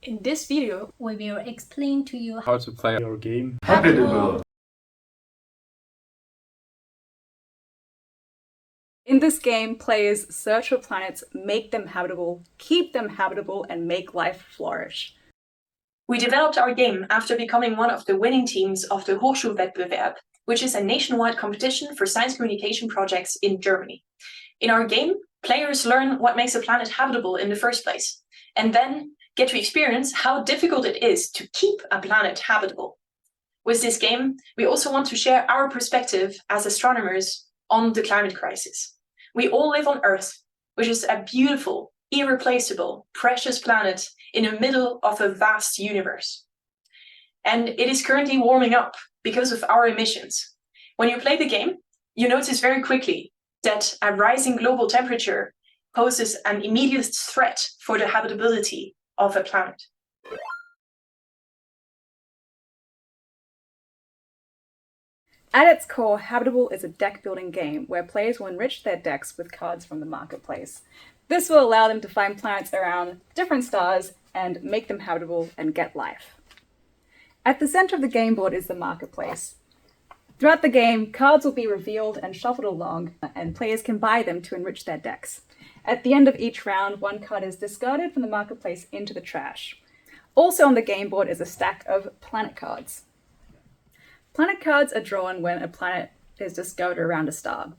In this video, we will explain to you how to play your game Habitable. In this game, players search for planets, make them habitable, keep them habitable, and make life flourish. We developed our game after becoming one of the winning teams of the Hochschulwettbewerb, which is a nationwide competition for science communication projects in Germany. In our game, players learn what makes a planet habitable in the first place, and then get to experience how difficult it is to keep a planet habitable. With this game, we also want to share our perspective as astronomers on the climate crisis. We all live on Earth, which is a beautiful, irreplaceable, precious planet in the middle of a vast universe. And it is currently warming up because of our emissions. When you play the game, you notice very quickly that a rising global temperature poses an immediate threat for the habitability of a planet. At its core, Habitable is a deck-building game where players will enrich their decks with cards from the marketplace. This will allow them to find planets around different stars and make them habitable and get life. At the center of the game board is the marketplace. Throughout the game, cards will be revealed and shuffled along, and players can buy them to enrich their decks. At the end of each round, one card is discarded from the marketplace into the trash. Also on the game board is a stack of planet cards. Planet cards are drawn when a planet is discovered around a star.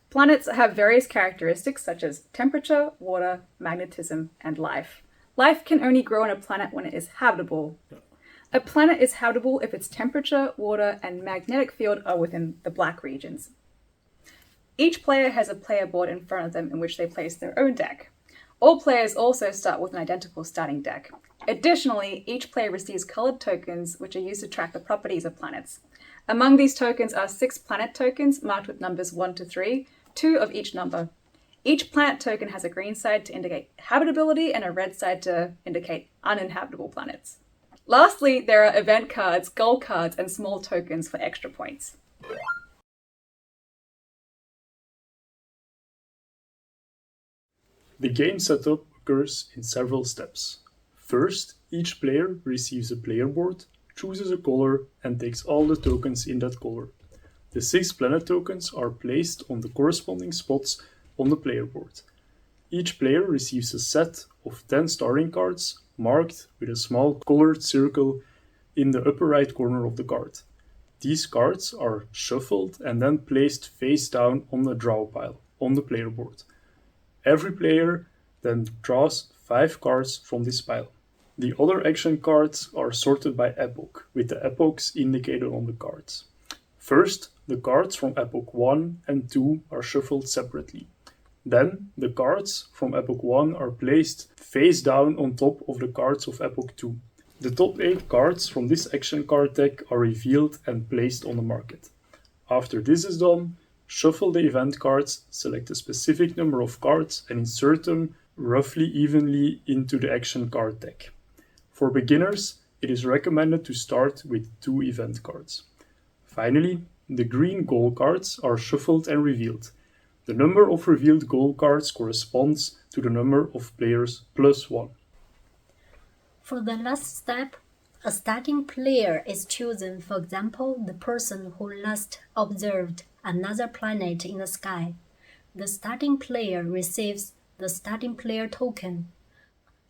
Planets have various characteristics such as temperature, water, magnetism, and life. Life can only grow on a planet when it is habitable. A planet is habitable if its temperature, water, and magnetic field are within the black regions. Each player has a player board in front of them in which they place their own deck. All players also start with an identical starting deck. Additionally, each player receives colored tokens which are used to track the properties of planets. Among these tokens are 6 planet tokens marked with numbers 1 to 3, 2 of each number. Each planet token has a green side to indicate habitability and a red side to indicate uninhabitable planets. Lastly, there are event cards, gold cards, and small tokens for extra points. The game setup occurs in several steps. First, each player receives a player board, chooses a color, and takes all the tokens in that color. The 6 planet tokens are placed on the corresponding spots on the player board. Each player receives a set of 10 starting cards marked with a small colored circle in the upper right corner of the card. These cards are shuffled and then placed face down on the draw pile on the player board. Every player then draws 5 cards from this pile. The other action cards are sorted by epoch, with the epochs indicated on the cards. First, the cards from epoch 1 and 2 are shuffled separately. Then, the cards from epoch 1 are placed face down on top of the cards of epoch 2. The top 8 cards from this action card deck are revealed and placed on the market. After this is done, shuffle the event cards, select a specific number of cards, and insert them roughly evenly into the action card deck. For beginners, it is recommended to start with 2 event cards. Finally, the green goal cards are shuffled and revealed. The number of revealed goal cards corresponds to the number of players plus 1. For the last step, a starting player is chosen, for example, the person who last observed another planet in the sky. The starting player receives the starting player token.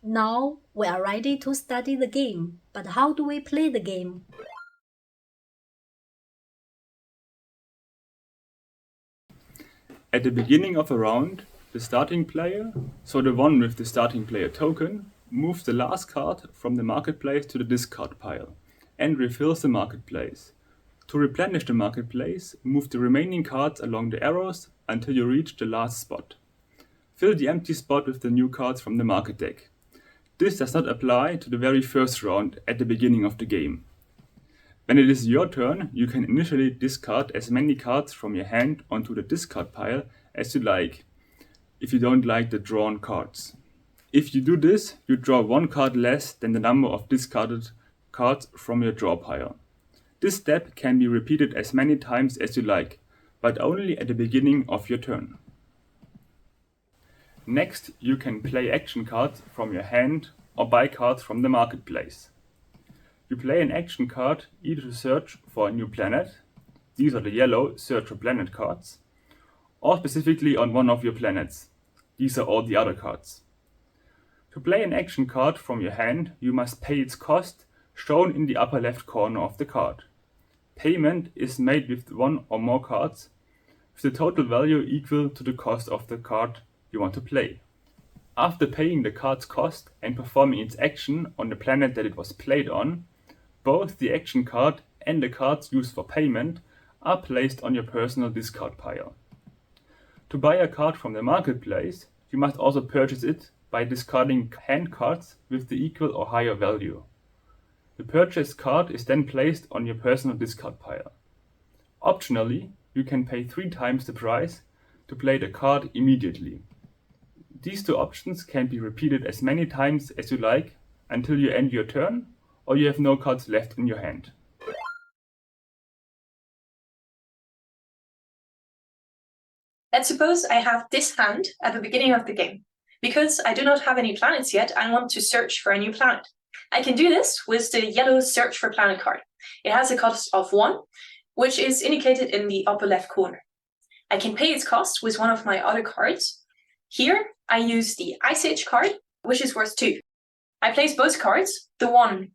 Now we are ready to study the game, but how do we play the game? At the beginning of a round, the starting player, so the one with the starting player token, moves the last card from the marketplace to the discard pile and refills the marketplace. To replenish the marketplace, move the remaining cards along the arrows until you reach the last spot. Fill the empty spot with the new cards from the market deck. This does not apply to the very first round at the beginning of the game. When it is your turn, you can initially discard as many cards from your hand onto the discard pile as you like, if you don't like the drawn cards. If you do this, you draw 1 card less than the number of discarded cards from your draw pile. This step can be repeated as many times as you like, but only at the beginning of your turn. Next, you can play action cards from your hand or buy cards from the marketplace. You play an action card either to search for a new planet, these are the yellow Search for Planet cards, or specifically on one of your planets, these are all the other cards. To play an action card from your hand, you must pay its cost, shown in the upper left corner of the card. Payment is made with one or more cards, with the total value equal to the cost of the card you want to play. After paying the card's cost and performing its action on the planet that it was played on, both the action card and the cards used for payment are placed on your personal discard pile. To buy a card from the marketplace, you must also purchase it by discarding hand cards with the equal or higher value. The purchased card is then placed on your personal discard pile. Optionally, you can pay 3 times the price to play the card immediately. These two options can be repeated as many times as you like until you end your turn or you have no cards left in your hand. Let's suppose I have this hand at the beginning of the game. Because I do not have any planets yet, I want to search for a new planet. I can do this with the yellow Search for Planet card. It has a cost of 1, which is indicated in the upper left corner. I can pay its cost with one of my other cards. Here, I use the Ice Age card, which is worth 2. I place both cards, the one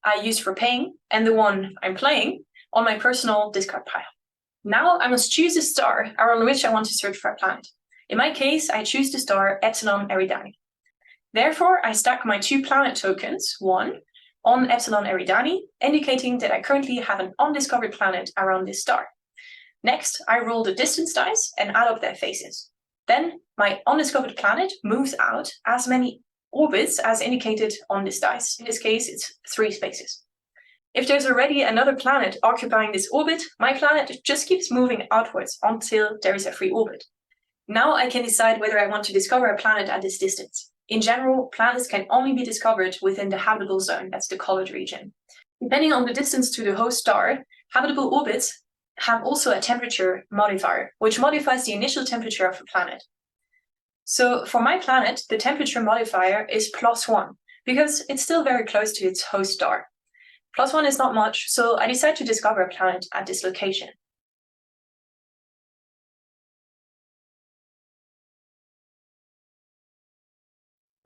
I used for paying and the one I'm playing, on my personal discard pile. Now I must choose a star around which I want to search for a planet. In my case, I choose the star Epsilon Eridani. Therefore, I stack my 2 planet tokens, 1 on Epsilon Eridani, indicating that I currently have an undiscovered planet around this star. Next, I roll the distance dice and add up their faces. Then, my undiscovered planet moves out as many orbits as indicated on this dice. In this case, it's 3 spaces. If there's already another planet occupying this orbit, my planet just keeps moving outwards until there is a free orbit. Now I can decide whether I want to discover a planet at this distance. In general, planets can only be discovered within the habitable zone, that's the colored region. Depending on the distance to the host star, habitable orbits have also a temperature modifier, which modifies the initial temperature of a planet. So for my planet, the temperature modifier is +1, because it's still very close to its host star. +1 is not much, so I decide to discover a planet at this location.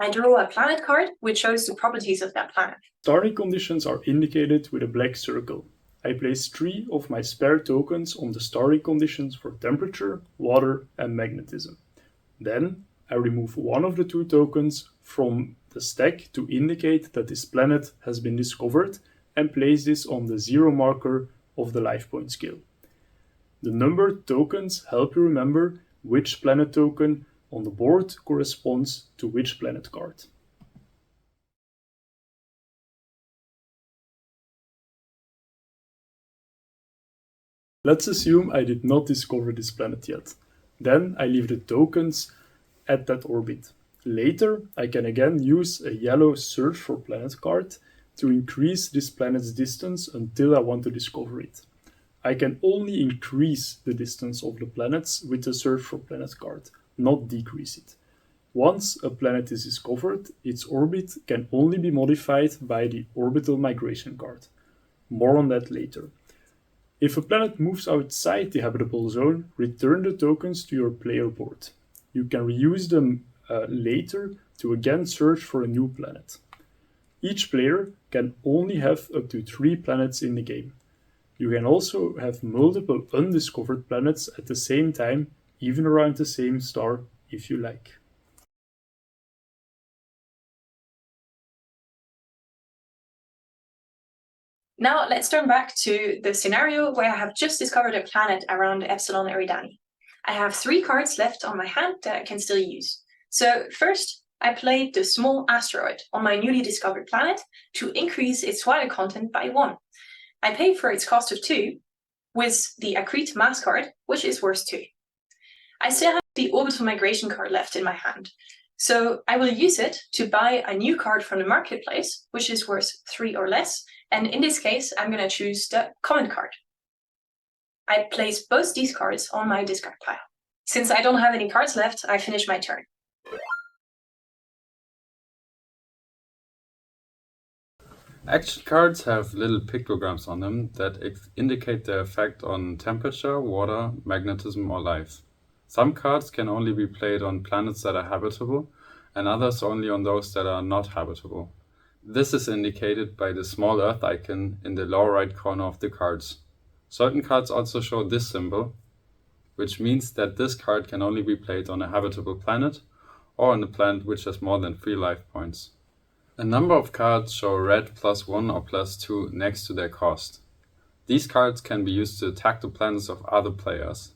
I draw a planet card, which shows the properties of that planet. Starting conditions are indicated with a black circle. I place 3 of my spare tokens on the starting conditions for temperature, water, and magnetism. Then I remove one of the 2 tokens from the stack to indicate that this planet has been discovered and place this on the 0 marker of the life point scale. The numbered tokens help you remember which planet token on the board corresponds to which planet card. Let's assume I did not discover this planet yet. Then I leave the tokens at that orbit. Later, I can again use a yellow Search for Planet card to increase this planet's distance until I want to discover it. I can only increase the distance of the planets with the Search for Planet card, not decrease it. Once a planet is discovered, its orbit can only be modified by the Orbital Migration card. More on that later. If a planet moves outside the habitable zone, return the tokens to your player board. You can reuse them later to again search for a new planet. Each player can only have up to 3 planets in the game. You can also have multiple undiscovered planets at the same time, even around the same star, if you like. Now let's turn back to the scenario where I have just discovered a planet around Epsilon Eridani. I have 3 cards left on my hand that I can still use. So first, I played the small asteroid on my newly discovered planet to increase its water content by 1. I pay for its cost of 2 with the Accrete Mass card, which is worth 2. I still have the Orbital Migration card left in my hand, so I will use it to buy a new card from the marketplace, which is worth 3 or less, and in this case, I'm going to choose the Comment card. I place both these cards on my discard pile. Since I don't have any cards left, I finish my turn. Action cards have little pictograms on them that indicate their effect on temperature, water, magnetism, or life. Some cards can only be played on planets that are habitable, and others only on those that are not habitable. This is indicated by the small Earth icon in the lower right corner of the cards. Certain cards also show this symbol, which means that this card can only be played on a habitable planet or on a planet which has more than 3 life points. A number of cards show red +1 or +2 next to their cost. These cards can be used to attack the planets of other players.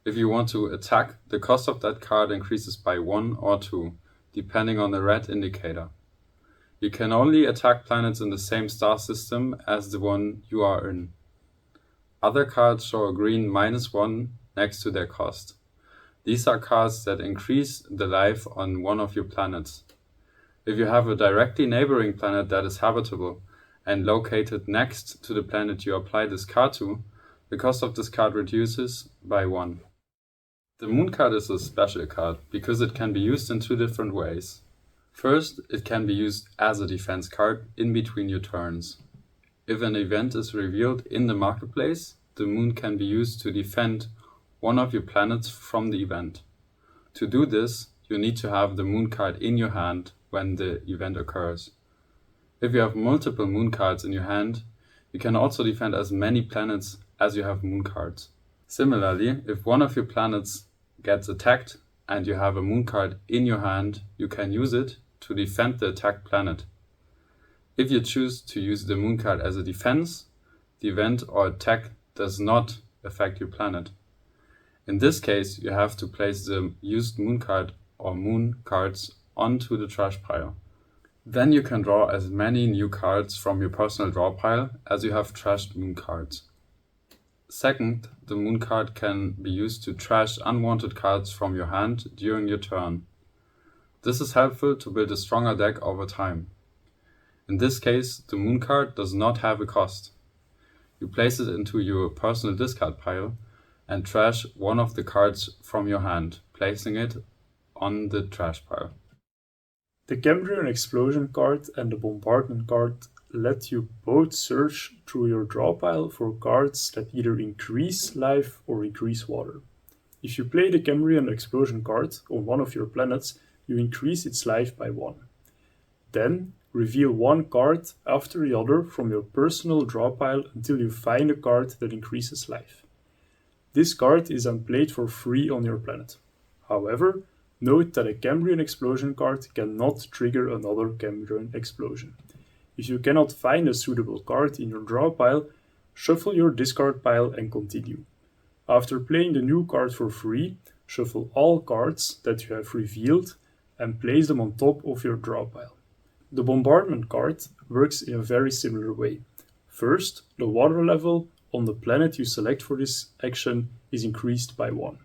If you want to attack, the cost of that card increases by 1 or 2, depending on the red indicator. You can only attack planets in the same star system as the one you are in. Other cards show a green -1 next to their cost. These are cards that increase the life on one of your planets. If you have a directly neighboring planet that is habitable and located next to the planet you apply this card to, the cost of this card reduces by 1. The Moon card is a special card because it can be used in 2 different ways. First, it can be used as a defense card in between your turns. If an event is revealed in the marketplace, the Moon can be used to defend one of your planets from the event. To do this, you need to have the Moon card in your hand when the event occurs. If you have multiple Moon cards in your hand, you can also defend as many planets as you have Moon cards. Similarly, if one of your planets gets attacked and you have a Moon card in your hand, you can use it to defend the attacked planet. If you choose to use the Moon card as a defense, the event or attack does not affect your planet. In this case, you have to place the used Moon card or Moon cards onto the trash pile. Then you can draw as many new cards from your personal draw pile as you have trashed Moon cards. Second, the Moon card can be used to trash unwanted cards from your hand during your turn. This is helpful to build a stronger deck over time. In this case, the Moon card does not have a cost. You place it into your personal discard pile and trash one of the cards from your hand, placing it on the trash pile. The Cambrian Explosion card and the Bombardment card let you both search through your draw pile for cards that either increase life or increase water. If you play the Cambrian Explosion card on one of your planets, you increase its life by 1. Then, reveal one card after the other from your personal draw pile until you find a card that increases life. This card is then played for free on your planet. However, note that a Cambrian Explosion card cannot trigger another Cambrian Explosion. If you cannot find a suitable card in your draw pile, shuffle your discard pile and continue. After playing the new card for free, shuffle all cards that you have revealed and place them on top of your draw pile. The Bombardment card works in a very similar way. First, the water level on the planet you select for this action is increased by 1.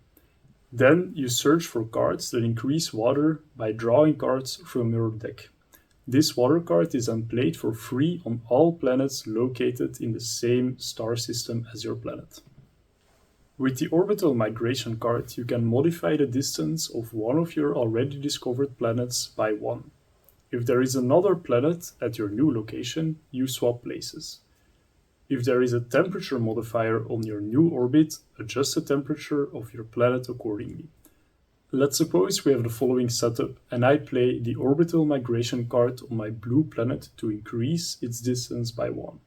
Then you search for cards that increase water by drawing cards from your deck. This water card is then played for free on all planets located in the same star system as your planet. With the Orbital Migration card, you can modify the distance of one of your already discovered planets by 1. If there is another planet at your new location, you swap places. If there is a temperature modifier on your new orbit, adjust the temperature of your planet accordingly. Let's suppose we have the following setup and I play the Orbital Migration card on my blue planet to increase its distance by 1.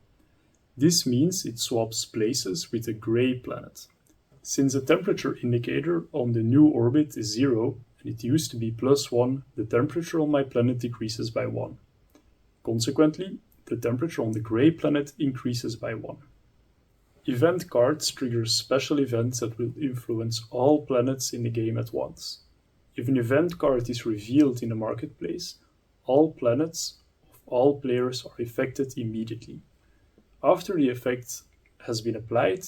This means it swaps places with a gray planet. Since the temperature indicator on the new orbit is 0 and it used to be +1, the temperature on my planet decreases by 1. Consequently, the temperature on the gray planet increases by 1. Event cards trigger special events that will influence all planets in the game at once. If an event card is revealed in the marketplace, all planets of all players are affected immediately. After the effect has been applied,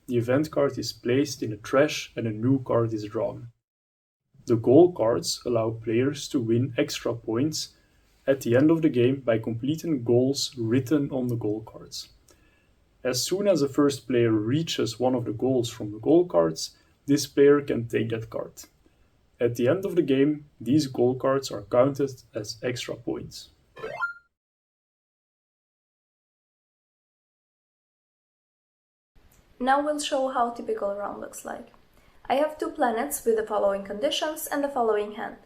the event card is placed in the trash and a new card is drawn. The goal cards allow players to win extra points at the end of the game by completing goals written on the goal cards. As soon as the first player reaches one of the goals from the goal cards, this player can take that card. At the end of the game, these goal cards are counted as extra points. Now we'll show how a typical round looks like. I have 2 planets with the following conditions and the following hand.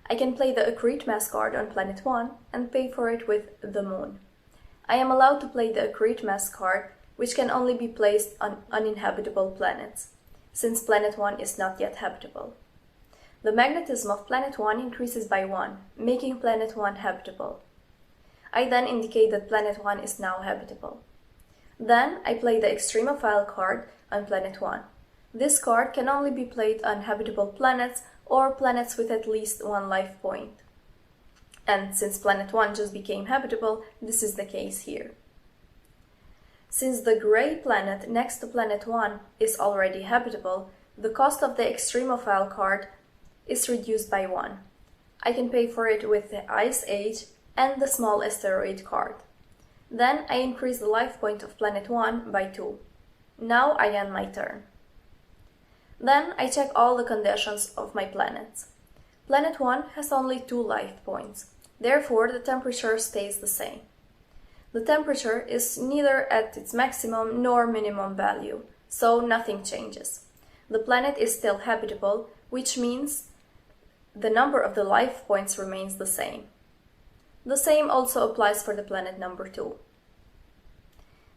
I can play the Accrete Mass card on planet 1 and pay for it with the Moon. I am allowed to play the Accrete Mass card, which can only be placed on uninhabitable planets, since planet 1 is not yet habitable. The magnetism of planet 1 increases by 1, making planet 1 habitable. I then indicate that planet 1 is now habitable. Then I play the Extremophile card on planet 1. This card can only be played on habitable planets or planets with at least 1 life point. And since planet 1 just became habitable, this is the case here. Since the gray planet next to planet 1 is already habitable, the cost of the Extremophile card is reduced by 1. I can pay for it with the Ice Age and the Small Asteroid card. Then I increase the life point of planet 1 by 2. Now I end my turn. Then I check all the conditions of my planets. Planet 1 has only 2 life points, therefore the temperature stays the same. The temperature is neither at its maximum nor minimum value, so nothing changes. The planet is still habitable, which means the number of the life points remains the same. The same also applies for the planet number 2.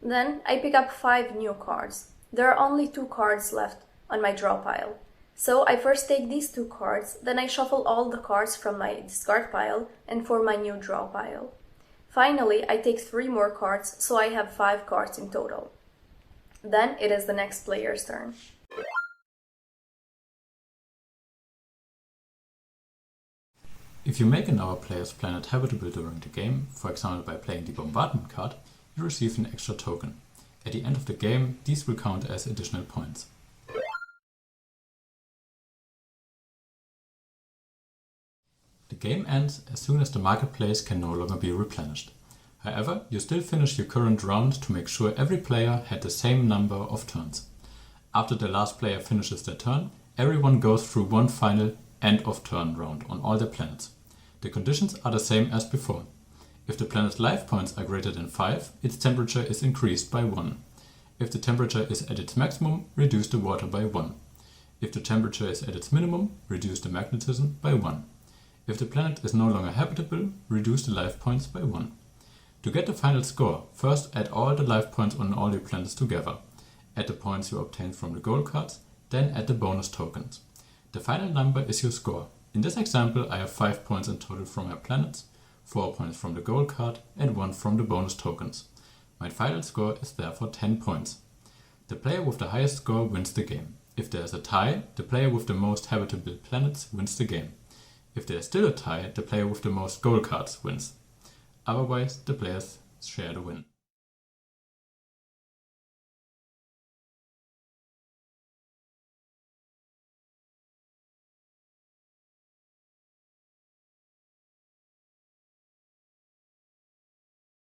Then I pick up 5 new cards. There are only 2 cards left on my draw pile. So I first take these 2 cards, then I shuffle all the cards from my discard pile and form my new draw pile. Finally, I take 3 more cards, so I have 5 cards in total. Then it is the next player's turn. If you make another player's planet habitable during the game, for example by playing the Bombardment card, you receive an extra token. At the end of the game, these will count as additional points. The game ends as soon as the marketplace can no longer be replenished. However, you still finish your current round to make sure every player had the same number of turns. After the last player finishes their turn, everyone goes through one final end of turn round on all their planets. The conditions are the same as before. If the planet's life points are greater than 5, its temperature is increased by 1. If the temperature is at its maximum, reduce the water by 1. If the temperature is at its minimum, reduce the magnetism by 1. If the planet is no longer habitable, reduce the life points by 1. To get the final score, first add all the life points on all your planets together. Add the points you obtained from the goal cards, then add the bonus tokens. The final number is your score. In this example, I have 5 points in total from my planets, 4 points from the goal card and 1 from the bonus tokens. My final score is therefore 10 points. The player with the highest score wins the game. If there is a tie, the player with the most habitable planets wins the game. If there is still a tie, the player with the most goal cards wins. Otherwise, the players share the win.